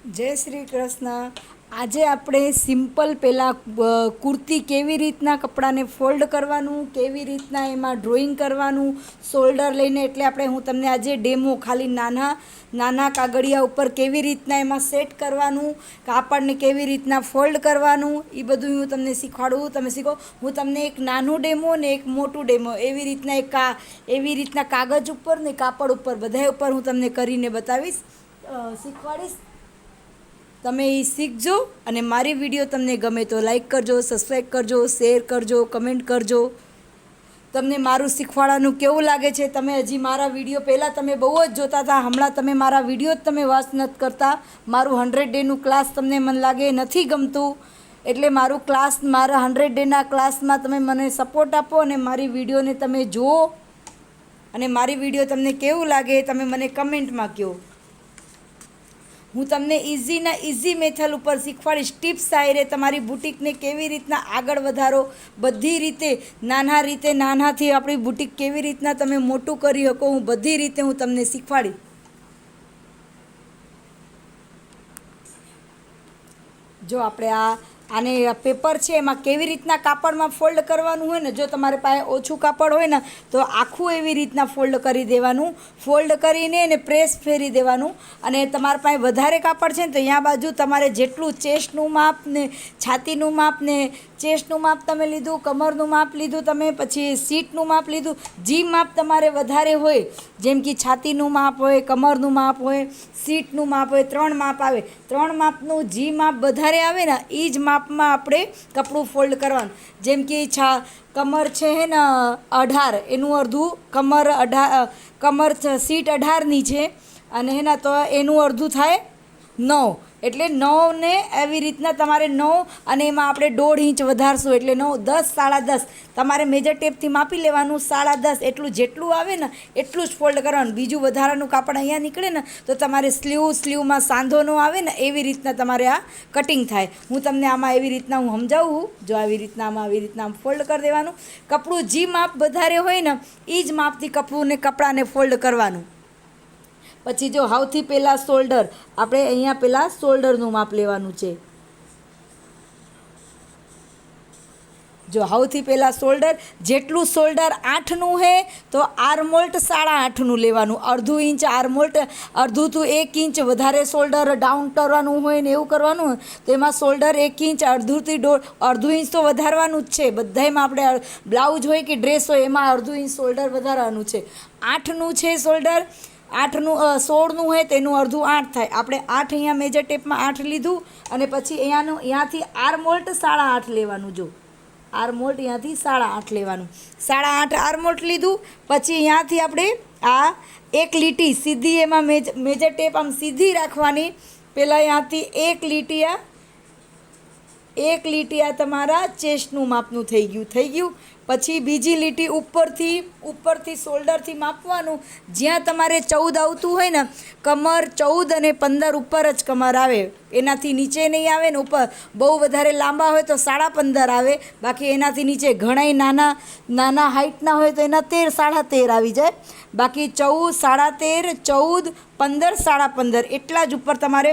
जय श्री कृष्ण। आज આપણે સિમ્પલ પહેલાં કુર્તી કેવી રીતના કપડાને ફોલ્ડ કરવાનું, કેવી રીતના એમાં ડ્રોઈંગ કરવાનું, શોલ્ડર લઈને એટલે હું તમને આજે ડેમો ખાલી નાના કાગળિયા ઉપર કેવી રીતના એમાં સેટ કરવાનું, કાપડને કેવી રીતના ફોલ્ડ કરવાનું એ બધું હું તમને શીખવાડું. તમે શીખો. હું તમને એક નાનું ડેમો ને એક મોટું ડેમો એવી રીતના કાગળ ઉપર ને કાપડ ઉપર બધા ઉપર હું તમને કરીને બતાવીશ, શીખવાડીશ. તમે એ શીખજો અને મારી વિડીયો તમને ગમે તો લાઈક કરજો, સબસ્ક્રાઈબ કરજો, શેર કરજો, કમેન્ટ કરજો. તમને મારું શીખવાડવાનું કેવું લાગે છે? તમે હજી મારા વિડીયો પહેલાં તમે બહુ જ જોતા હતા, હમણાં તમે મારા વિડીયો જ તમે વોચ નથી કરતા. મારું 100 ડેનું ક્લાસ તમને મને લાગે નથી ગમતું, એટલે મારા 100 ડેના ક્લાસમાં તમે મને સપોર્ટ આપો અને મારી વિડીયોને તમે જુઓ અને મારી વિડીયો તમને કેવું લાગે તમે મને કમેન્ટમાં કહો. હું તમને ઇઝી મેથડ ઉપર શીખવાડીશ. ટિપ્સ આયરે તમારી બુટિકને કેવી રીતના આગળ વધારો, બધી રીતે નાનાથી આપણી બુટિક કેવી રીતના તમે મોટું કરી શકો, હું બધી રીતે હું તમને શીખવાડીશ. જો આપણે આને પેપર છે એમાં કેવી રીતના કાપડમાં ફોલ્ડ કરવાનું હોય ને, જો તમારી પાસે ઓછું કાપડ હોય ને તો આખું એવી રીતના ફોલ્ડ કરી દેવાનું. ફોલ્ડ કરીને એને પ્રેસ ફેરી દેવાનું. અને તમારા પાસે વધારે કાપડ છે ને તો અહીંયા બાજુ તમારે જેટલું ચેસ્ટનું માપ ને છાતીનું માપ ને ચેસ્ટનું માપ તમે લીધું, કમરનું માપ લીધું, તમે પછી સીટનું માપ લીધું, જી માપ તમારે વધારે હોય, જેમ કે છાતીનું માપ હોય, કમરનું માપ હોય, સીટનું માપ હોય, 3 માપ આવે, 3 માપનું જી માપ વધારે આવે ને એ જ માપમાં આપણે કપડું ફોલ્ડ કરવાનું. જેમ કે કમર છે હે ને 18, એનું અડધું કમર સીટ 18ની છે અને હેના તો એનું અડધું થાય 9, એટલે 9 ને એવી રીતના તમારે 9 અને એમાં આપણે 1.5 ઇંચ વધારશું એટલે 9, 10, 10.5 તમારે મેજર ટેપથી માપી લેવાનું. 10.5 એટલું જેટલું આવે ને એટલું જ ફોલ્ડ કરવાનું. બીજું વધારાનું કાપડ અહીંયા નીકળે ને તો તમારે સ્લીવમાં સાંધો ન આવે ને એવી રીતના તમારે આ કટિંગ થાય. હું તમને આમાં એવી રીતના હું સમજાવું. જો આવી રીતના ફોલ્ડ કરી દેવાનું. કપડું જે માપ વધારે હોય ને એ જ માપથી કપડાને ફોલ્ડ કરવાનું. પછી જો સૌથી પહેલાં શોલ્ડર, આપણે અહીંયા પહેલાં શોલ્ડરનું માપ લેવાનું છે. જો સૌથી પહેલાં શોલ્ડર, જેટલું શોલ્ડર 8નું છે તો આર્મોલ્ટ 8.5નું લેવાનું. અડધું ઇંચ આર્મોલ્ટ, અડધું to 1 ઇંચ વધારે શોલ્ડર ડાઉન કરવાનું હોય ને એવું કરવાનું હોય તો એમાં શોલ્ડર 1 ઇંચ, અડધું ઇંચ તો વધારવાનું જ છે. બધામાં આપણે બ્લાઉઝ હોય કે ડ્રેસ હોય એમાં અડધું ઇંચ શોલ્ડર વધારવાનું છે. 8નું છે શોલ્ડર, 16નું હોય તેનું અડધું 8 થાય. આપણે 8 અહીંયા મેજર ટેપમાં 8 લીધું અને પછી અહીંયાથી આર્મોલ્ટ 8.5 લેવાનું. જો આર્મોલ્ટ અહીંયાથી 8.5 લેવાનું. 8.5 આર્મોલ્ટ લીધું. પછી અહીંયાથી આપણે આ એક લીટી સીધી એમાં મેજર ટેપ આમ સીધી રાખવાની. પહેલાં અહીંયાથી એક લીટી આ તમારા ચેસ્ટનું માપનું થઈ ગયું. પછી બીજી લીટી ઉપરથી શોલ્ડરથી માપવાનું. જ્યાં તમારે 14 આવતું હોય ને, કમર 14 અને 15 ઉપર જ કમર આવે, એનાથી નીચે નહીં આવે ને. ઉપર બહુ વધારે લાંબા હોય તો 15.5 આવે, બાકી એનાથી નીચે ઘણાય નાના હાઇટના હોય તો એના 13, 13.5 આવી જાય. બાકી 14, 13, 14, 15, 15.5 એટલા જ ઉપર તમારે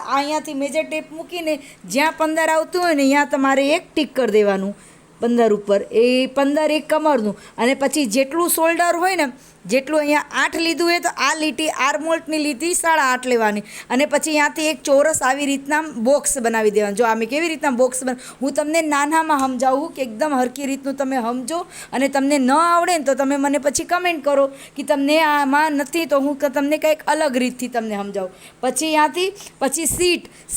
અહીંયાથી મેજર ટેપ મૂકીને જ્યાં 15 આવતું હોય ને ત્યાં તમારે એક ટીક કરી દેવાનું. 15 ઉપર, એ 15 એક કમરનું. અને પછી જેટલું શોલ્ડર હોય ને, જેટલું અહીંયા 8 લીધું હોય તો આ લીટી આર્મોલ્ટની લીટી 8.5 લેવાની. અને પછી અહીંયાથી એક ચોરસ આવી રીતના બોક્સ બનાવી દેવાનું. જો આમે કેવી રીતના બોક્સ હું તમને નાનામાં સમજાવું કે એકદમ હરખી રીતનું તમે સમજો. અને તમને ન આવડે ને તો તમે મને પછી કમેન્ટ કરો કે તમને આમાં નથી, તો હું તમને કંઈક અલગ રીતથી તમને સમજાવું. પછી અહીંયાથી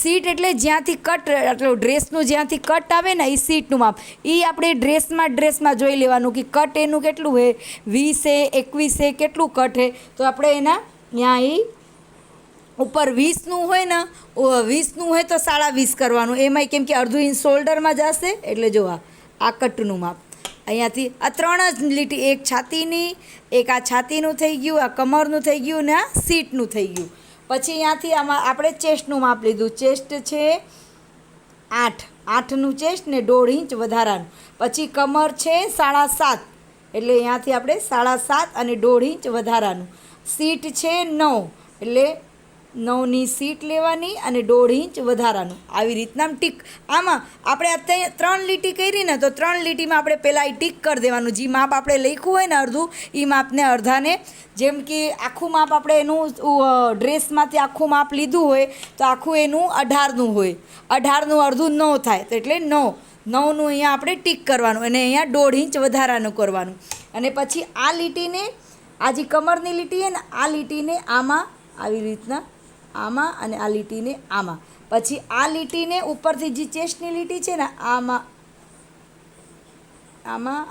સીટ એટલે જ્યાંથી કટ, એટલે ડ્રેસનું જ્યાંથી કટ આવે ને એ સીટનું માપ. એ આપણે ડ્રેસમાં જોઈ લેવાનું કે કટ એનું કેટલું હોય, 20 21 કેટલું કટ છે. તો આપણે એના ત્યાં ઉપર 20નું હોય ને, 20નું હોય તો 20.5 કરવાનું. એમાંય કેમ કે અડધું ઇંચ શોલ્ડરમાં જશે એટલે જો આ કટનું માપ. અહીંયાથી આ 3 જ લીટી, એક છાતીની, એક આ છાતીનું થઈ ગયું, આ કમરનું થઈ ગયું ને આ સીટનું થઈ ગયું. પછી અહીંયાથી આમાં આપણે ચેસ્ટનું માપ લીધું. ચેસ્ટ છે 8નું ચેસ્ટ ને 1.5 ઇંચ વધારાનું. પછી કમર છે 7.5, એટલે અહીંયાથી આપણે 7.5 અને 1.5 ઇંચ વધારાનું. સીટ છે 9, એટલે 9ની સીટ લેવાની અને 1.5 ઇંચ વધારાનું આવી રીતના ટીક. આમાં આપણે અત્યારે 3 લીટી કરી ને તો 3 લીટીમાં આપણે પહેલાં ટીક કરી દેવાનું. જે માપ આપણે લખ્યું હોય ને અડધું એ માપને અડધાને, જેમ કે આખું માપ આપણે એનું ડ્રેસમાંથી આખું માપ લીધું હોય તો આખું એનું 18નું હોય, 18નું અડધું 9 થાય તો એટલે 9નું અહીંયા આપણે ટીક કરવાનું અને અહીંયા 1.5 ઇંચ વધારાનું કરવાનું. અને પછી આ લીટીને, આ જે કમરની લીટી છે ને આ લીટીને આમાં આવી રીતના આમાં અને આ લીટીને આમાં, પછી આ લીટીને ઉપરથી જે ચેસ્ટની લીટી છે ને આમાં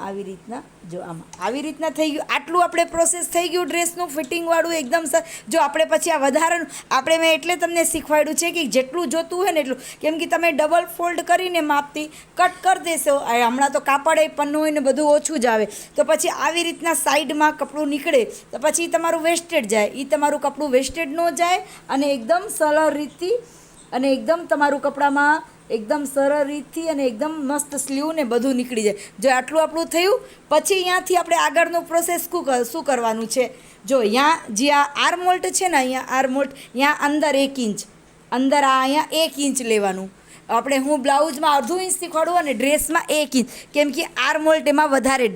આવી રીતના, જો આમાં આવી રીતના થઈ ગયું. આટલું આપણે પ્રોસેસ થઈ ગયું ડ્રેસનું ફિટિંગવાળું એકદમ જો આપણે પછી આ વધારાનું આપણે મેં એટલે તમને શીખવાડ્યું છે કે જેટલું જોતું હોય ને એટલું, કેમ કે તમે ડબલ ફોલ્ડ કરીને માપથી કટ કરી દેશો. હમણાં તો કાપડ એ પન્નું હોય ને બધું ઓછું જ આવે તો પછી આવી રીતના સાઈડમાં કપડું નીકળે તો પછી તમારું વેસ્ટેડ જાય. એ તમારું કપડું વેસ્ટેડ ન જાય અને એકદમ સરળ રીતથી અને એકદમ તમારું કપડામાં એકદમ સરળ રીતથી અને એકદમ મસ્ત સ્લીવ ને બધું નીકળી જાય. જો આટલું આપણું થયું પછી અહીંયાથી આપણે આગળનું પ્રોસેસ શું કરવાનું છે. જો અહીંયા જે આ આર્મહોલ્ટ છે ને, અહીંયા આર્મહોલ્ટ, અહીંયા અંદર 1 ઇંચ અંદર, આ અહીંયા 1 ઇંચ લેવાનું. આપણે હું બ્લાઉઝમાં અડધું ઇંચ શીખવાડું અને ડ્રેસમાં 1 ઇંચ, કેમ કે આર્મહોલ્ટ એમાં વધારે,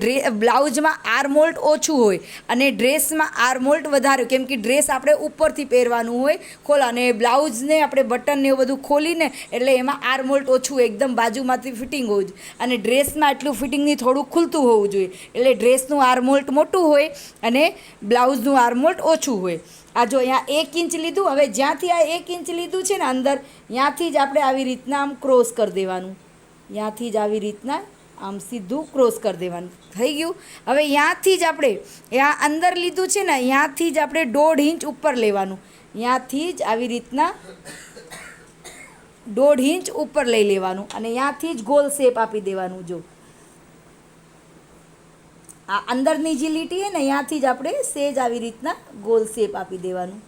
બ્લાઉઝમાં આર્મહોલ્ટ ઓછું હોય અને ડ્રેસમાં આર્મહોલ્ટ વધારે, કેમ કે ડ્રેસ આપણે ઉપરથી પહેરવાનું હોય ખોલા અને બ્લાઉઝને આપણે બટન ને એવું બધું ખોલીને એટલે એમાં આર્મહોલ્ટ ઓછું એકદમ બાજુમાંથી ફિટિંગ હોવું જોઈએ અને ડ્રેસમાં એટલું ફિટિંગની થોડું ખુલતું હોવું જોઈએ. એટલે ડ્રેસનું આર્મહોલ્ટ મોટું હોય અને બ્લાઉઝનું આર્મહોલ્ટ ઓછું હોય. આ જો અહીંયા 1 ઇંચ લીધું. હવે જ્યાંથી આ 1 ઇંચ લીધું છે ને અંદર, ત્યાંથી જ આપણે આવી રીતના આમ ક્રોસ કરી દેવાનું. ત્યાંથી જ આવી રીતના આમ સીધું ક્રોસ કરી દેવાનું. થઈ ગયું. હવે ત્યાંથી જ આપણે ત્યાં અંદર લીધું છે ને ત્યાંથી જ આપણે 1.5 ઇંચ ઉપર લેવાનું. ત્યાંથી જ આવી રીતના 1.5 ઇંચ ઉપર લઈ લેવાનું અને ત્યાંથી જ ગોલ શેપ આપી દેવાનું. જો આ અંદરની જે લીટી છે ને ત્યાંથી જ આપણે સેજ આવી રીતના ગોલ શેપ આપી દેવાનું.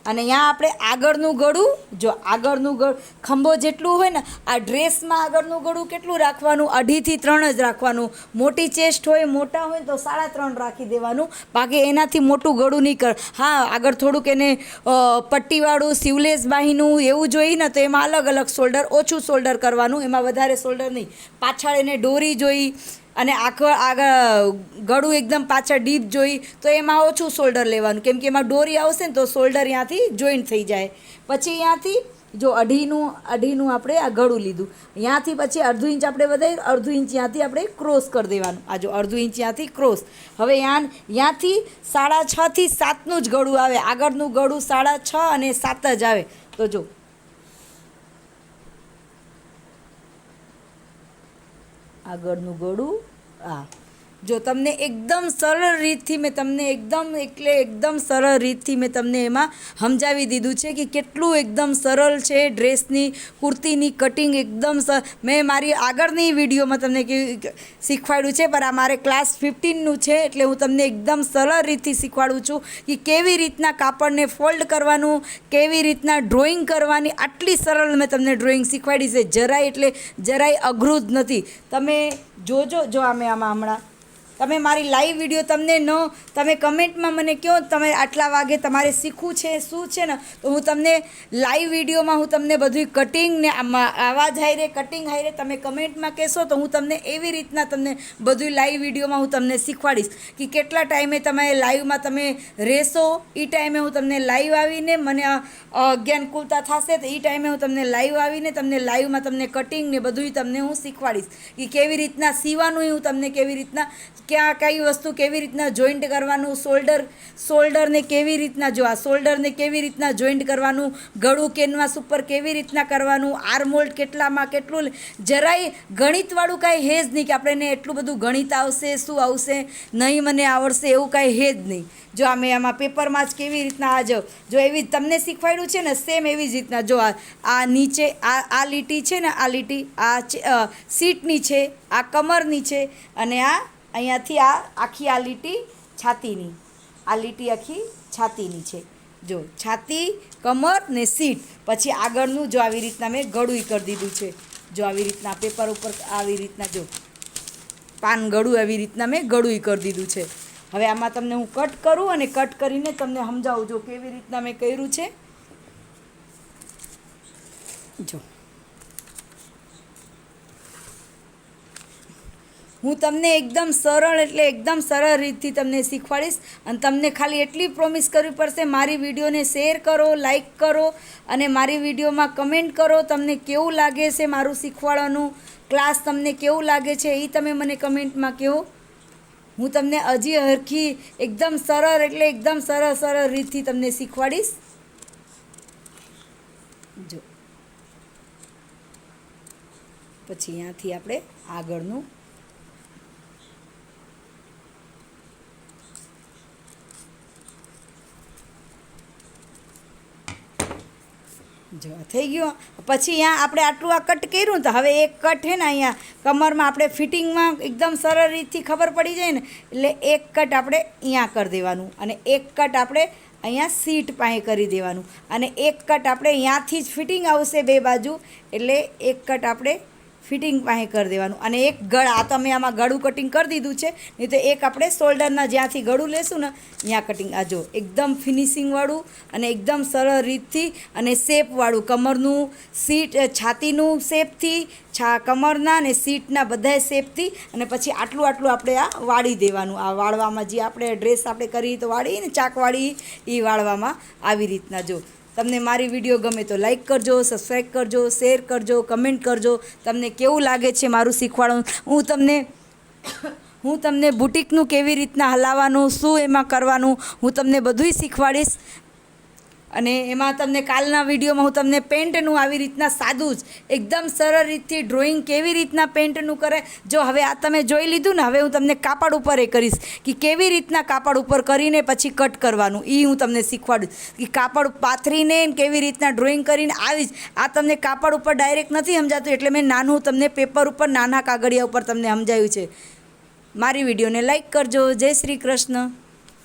અને અહીંયા આપણે આગળનું ગળું, જો આગળનું ખંભો જેટલું હોય ને, આ ડ્રેસમાં આગળનું ગળું કેટલું રાખવાનું, 2.5 થી 3 જ રાખવાનું. મોટી ચેસ્ટ હોય, મોટા હોય તો 3.5 રાખી દેવાનું, બાકી એનાથી મોટું ગળું નહીં કર. હા, આગળ થોડુંક એને પટ્ટીવાળું સીવલેસ બાહીનું એવું જોઈએ ને તો એમાં અલગ અલગ શોલ્ડર, ઓછું શોલ્ડર કરવાનું, એમાં વધારે શોલ્ડર નહીં. પાછળ એને દોરી જોઈ અને આગળ ગળું એકદમ પાછળ ડીપ જોઈ તો એમાં ઓછું શોલ્ડર લેવાનું, કેમ કે એમાં દોરી આવશે ને તો શોલ્ડર ત્યાંથી જોઈન્ટ થઈ જાય. પછી ત્યાંથી જો 2.5 નું આપણે આ ગળું લીધું, ત્યાંથી પછી 1/2 ઇંચ આપણે વધારી, 1/2 ઇંચ ત્યાંથી આપણે ક્રોસ કરી દેવાનું. આ જો 1/2 ઇંચ ત્યાંથી ક્રોસ. હવે ત્યાંથી 6.5 થી 7નું જ ગળું આવે. આગળનું ગળું 6.5 અને 7 જ આવે. તો જો આગળનું ગળું આ, જો તમને એકદમ સરળ રીતથી મેં તમને એકદમ સરળ રીતથી મેં તમને એમાં સમજાવી દીધું છે કે કેટલું એકદમ સરળ છે ડ્રેસની કુર્તીની કટિંગ. એકદમ મેં મારી આગળની વિડીયોમાં તમને શીખવાડ્યું છે, પણ આ મારે ક્લાસ 15નું છે એટલે હું તમને એકદમ સરળ રીતથી શીખવાડું છું કે કેવી રીતના કાપડને ફોલ્ડ કરવાનું, કેવી રીતના ડ્રોઈંગ કરવાની. આટલી સરળ મેં તમને ડ્રોઈંગ શીખવાડી છે. જરાય અઘરું જ નથી. તમે જોજો. જો આમાં હમણાં તમે મારી લાઈવ વિડીયો તમે કમેન્ટમાં મને કહો તમે આટલા વાગે તમારે શીખવું છે શું છે ને, તો હું તમને લાઈવ વિડીયોમાં હું તમને બધું કટિંગ ને આવાજ હાઈરે કટિંગ હાઈરે તમે કમેન્ટમાં કહેશો તો હું તમને એવી રીતના તમને બધું લાઈવ વિડીયોમાં હું તમને શીખવાડીશ કે કેટલા ટાઈમે તમે લાઈવમાં તમે રહેશો. એ ટાઈમે હું તમને લાઈવ આવીને મને જ્ઞાનકુલતા થશે તો એ ટાઈમે હું તમને લાઈવ આવીને તમને લાઈવમાં તમને કટિંગ ને બધું તમને હું શીખવાડીશ કે કેવી રીતના સીવાનું, હું તમને કેવી રીતના કઈ વસ્તુ કેવી રીતના જોઈન્ટ કરવાનું, શોલ્ડરને કેવી રીતના, જો આ શોલ્ડરને કેવી રીતના જોઈન્ટ કરવાનું, ગળું કેનવાસ ઉપર કેવી રીતના કરવાનું, આર્મહોલ્ટ કેટલામાં કેટલું. જરાય ગણિતવાળું કાંઈ હે જ નહીં કે આપણે એટલું બધું ગણિત આવશે, શું આવશે, નહીં મને આવડશે એવું કાંઈ હે જ નહીં. જો અમે આમાં પેપરમાં જ કેવી રીતના જો એવી તમને શીખવાડ્યું છે ને સેમ એવી જ રીતના જો આ નીચે આ લીટી છે ને, આ લીટી આ સીટની છે, આ કમરની છે અને આ અહીંયાથી આ આખી આ લીટી છાતીની, આ લીટી આખી છાતીની છે. જો છાતી, કમર ને સીટ. પછી આગળનું જો આવી રીતના મેં ગળું કરી દીધું છે. જો આવી રીતના પેપર ઉપર આવી રીતના જો પાન ગળું આવી રીતના મેં ગળું કરી દીધું છે. હવે આમાં તમને હું કટ કરું અને કટ કરીને તમને સમજાવું જો કેવી રીતના મેં કર્યું છે. જો હું તમને એકદમ સરળ એટલે એકદમ સરળ રીતથી તમને શીખવાડીશ અને તમને ખાલી એટલી પ્રોમિસ કરવી પડશે, મારી વિડીયોને શેર કરો, લાઈક કરો અને મારી વિડીયોમાં કમેન્ટ કરો. તમને કેવું લાગે છે મારું શીખવાડવાનું ક્લાસ, તમને કેવું લાગે છે એ તમે મને કમેન્ટમાં કહો. હું તમને હજી હરખી એકદમ સરળ એટલે એકદમ સરળ રીતથી તમને શીખવાડીશ. જો પછી અહીંયાથી આપણે આગળનું જો થઈ ગયું. પછી અહીંયા આપણે આટલું આ કટ કર્યું તો હવે એક કટ છે ને અહીંયા કમરમાં આપણે ફિટિંગમાં એકદમ સરળ રીતથી ખબર પડી જાય ને એટલે એક કટ આપણે અહીંયા કરી દેવાનું અને એક કટ આપણે અહીંયા સીટ પાસે કરી દેવાનું અને એક કટ આપણે અહીંયાથી જ ફિટિંગ આવશે બે બાજુ એટલે એક કટ આપણે ફિટિંગ પાસે કરી દેવાનું અને એક ગળ આ તો અમે આમાં ગળું કટિંગ કરી દીધું છે, નહીં તો એક આપણે શોલ્ડરના જ્યાંથી ગળું લેશું ને ત્યાં કટિંગ. આ જો એકદમ ફિનિશિંગવાળું અને એકદમ સરળ રીતથી અને શેપવાળું કમરનું સીટ છાતીનું શેપથી કમરના અને સીટના બધા શેપથી અને પછી આટલું આપણે આ વાળી દેવાનું. આ વાળવામાં જે આપણે ડ્રેસ આપણે કરી તો વાળી ને ચાકવાળી એ વાળવામાં આવી રીતના. જો તમને મારી વિડીયો ગમે તો લાઈક કરજો, સબસ્ક્રાઈબ કરજો, શેર કરજો, કમેન્ટ કરજો. તમને કેવું લાગે છે મારું શીખવાડવાનું. હું તમને બુટિકનું કેવી રીતના હલાવવાનું, શું એમાં કરવાનું હું તમને બધુંય શીખવાડીશ. અને એમાં તમને કાલના વિડીયોમાં હું તમને પેન્ટનું આવી રીતના સાદું જ એકદમ સરળ રીતથી ડ્રોઈંગ કેવી રીતના પેન્ટનું કરે. જો હવે આ તમે જોઈ લીધું ને, હવે હું તમને કાપડ ઉપર એ કરીશ કે કેવી રીતના કાપડ ઉપર કરીને પછી કટ કરવાનું. એ હું તમને શીખવાડીશ કે કાપડ પાથરીને કેવી રીતના ડ્રોઈંગ કરીને આવી જ. આ તમને કાપડ ઉપર ડાયરેક્ટ નથી સમજાતું એટલે મેં નાનું તમને પેપર ઉપર નાના કાગળિયા ઉપર તમને સમજાવ્યું છે. મારી વિડીયોને લાઈક કરજો. જય શ્રી કૃષ્ણ.